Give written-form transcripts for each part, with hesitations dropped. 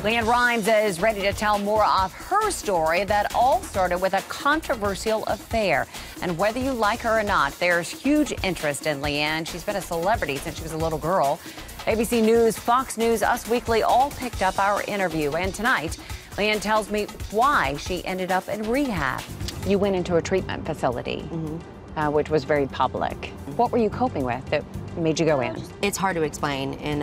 LeAnn Rimes is ready to tell more of her story that all started with a controversial affair. And whether you like her or not, there's huge interest in LeAnn. She's been a celebrity since she was a little girl. ABC News, Fox News, Us Weekly all picked up our interview. And tonight, LeAnn tells me why she ended up in rehab. You went into a treatment facility, which was very public. What were you coping with that made you go in? It's hard to explain, and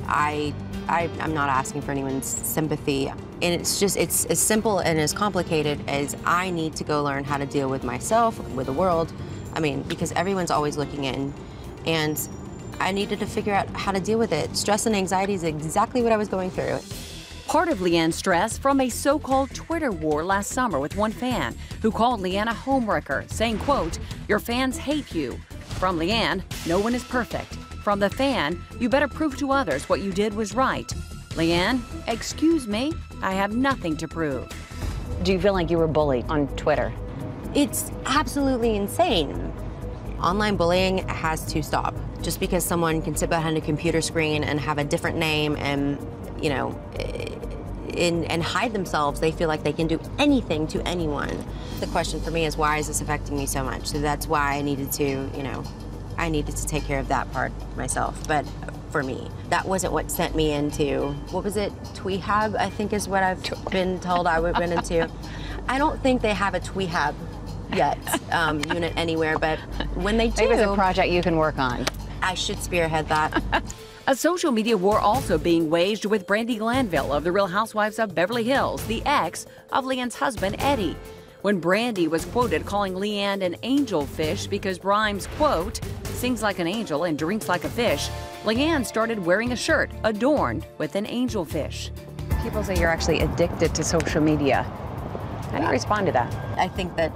I'm not asking for anyone's sympathy. And it's as simple and as complicated as I need to go learn how to deal with myself, with the world. I mean, because everyone's always looking in, and I needed to figure out how to deal with it. Stress and anxiety is exactly what I was going through. Part of LeAnn's stress from a so-called Twitter war last summer with one fan who called LeAnn a homewrecker, saying, quote, "Your fans hate you." From LeAnn, "No one is perfect." From the fan, "You better prove to others what you did was right." LeAnn, "Excuse me, I have nothing to prove." Do you feel like you were bullied on Twitter? It's absolutely insane. Online bullying has to stop. Just because someone can sit behind a computer screen and have a different name and, you know, and hide themselves, they feel like they can do anything to anyone. The question for me is, why is this affecting me so much? So that's why I needed to, you know, I needed to take care of that part myself. But for me, that wasn't what sent me into, what was it, Rehab, I think is what I've been told I went into. I don't think they have a Rehab yet unit anywhere, but when they do, maybe it's a project you can work on. I should spearhead that. A social media war also being waged with Brandi Glanville of The Real Housewives of Beverly Hills, the ex of LeAnn's husband, Eddie. When Brandi was quoted calling LeAnn an angel fish because Rimes, quote, "sings like an angel and drinks like a fish," LeAnn started wearing a shirt adorned with an angel fish. People say you're actually addicted to social media. How do you respond to that? I think that,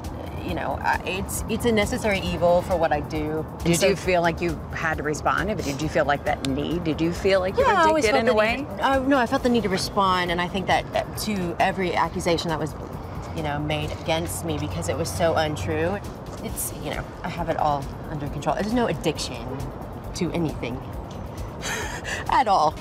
you know, it's a necessary evil for what I do. Did you feel like you had to respond? But did you feel like that need? Did you feel like you were addicted in a way? No, I felt the need to respond, and I think that to every accusation that was, you know, made against me because it was so untrue. It's, you know, I have it all under control. There's no addiction to anything at all.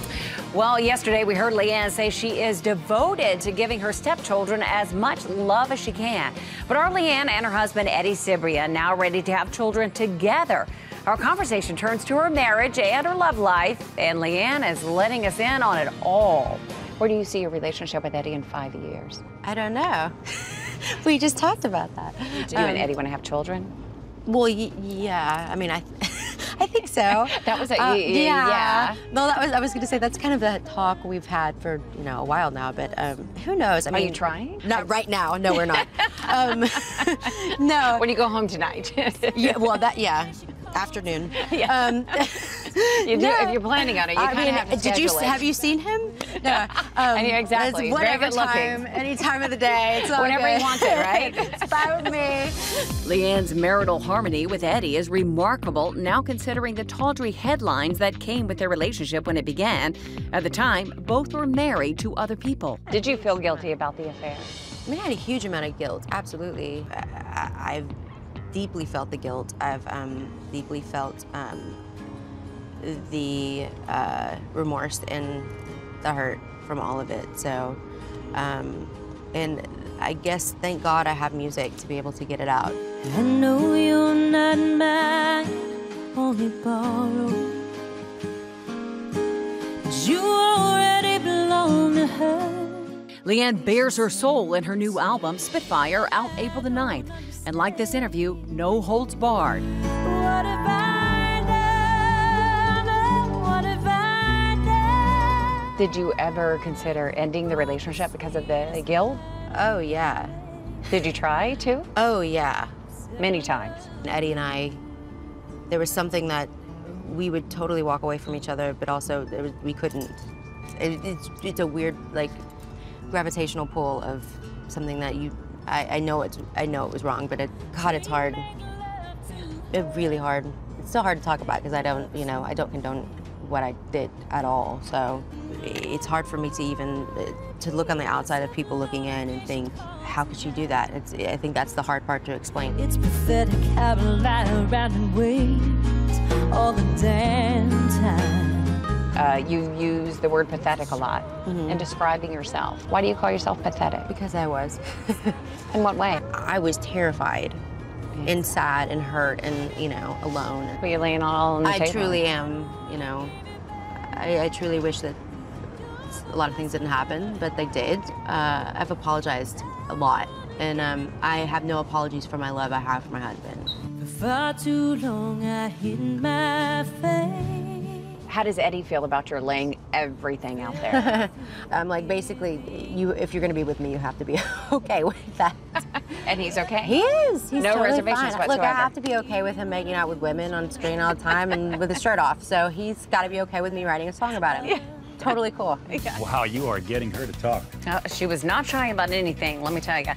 Well, yesterday we heard LeAnn say she is devoted to giving her stepchildren as much love as she can. But are LeAnn and her husband, Eddie Cibrian, now ready to have children together? Our conversation turns to her marriage and her love life, and LeAnn is letting us in on it all. Where do you see your relationship with Eddie in 5 years? I don't know. We just talked about that. Do you and Eddie want to have children? Well, yeah. I mean, I think so. That was a yeah. No, I was going to say that's kind of the talk we've had for, you know, a while now. But who knows? I mean, are you trying? Not right now. No, we're not. No. When you go home tonight. Yeah. Well, afternoon. Yeah. You do, no, if you're planning on it. You kind of have to schedule it. Have you seen him? No. Exactly. It's whatever time, any time of the day. It's all whenever good. you want it, right? It's fine with me. LeAnn's marital harmony with Eddie is remarkable, now considering the tawdry headlines that came with their relationship when it began. At the time, both were married to other people. Did you feel guilty about the affair? I mean, I had a huge amount of guilt, absolutely. I've deeply felt the guilt. I've deeply felt the remorse and the hurt from all of it. So, and I guess, thank God I have music to be able to get it out. I know you're not mine, only borrowed. You already belong to her. LeAnn bears her soul in her new album, Spitfire, out April the 9th. And like this interview, no holds barred. What have I done? What have I done? Did you ever consider ending the relationship because of the guilt? Oh, yeah. Did you try to? Oh, yeah. Many times. Eddie and I, there was something that we would totally walk away from each other, but also we couldn't. It's a weird, like, gravitational pull of something that I know it was wrong, but it's hard. It's really hard. It's so hard to talk about because I don't condone what I did at all. So it's hard for me to even to look on the outside of people looking in and think, how could you do that? I think that's the hard part to explain. It's pathetic how we lie around and wait all the damn time. You use the word pathetic a lot in describing yourself. Why do you call yourself pathetic? Because I was. In what way? I was terrified and sad and hurt and, alone. Were you laying all on the table? I truly am, I truly wish that a lot of things didn't happen, but they did. I've apologized a lot, and I have no apologies for my love I have for my husband. For far too long I hid my face. How does Eddie feel about your laying everything out there? I'm like, basically, if you're gonna be with me, you have to be okay with that. And he's okay? He is. He's no totally reservations fine. whatsoever. Look, I have to be okay with him making out with women on screen all the time and with his shirt off. So he's got to be okay with me writing a song about him. Yeah. Totally cool. Wow, you are getting her to talk. She was not shy about anything, let me tell you.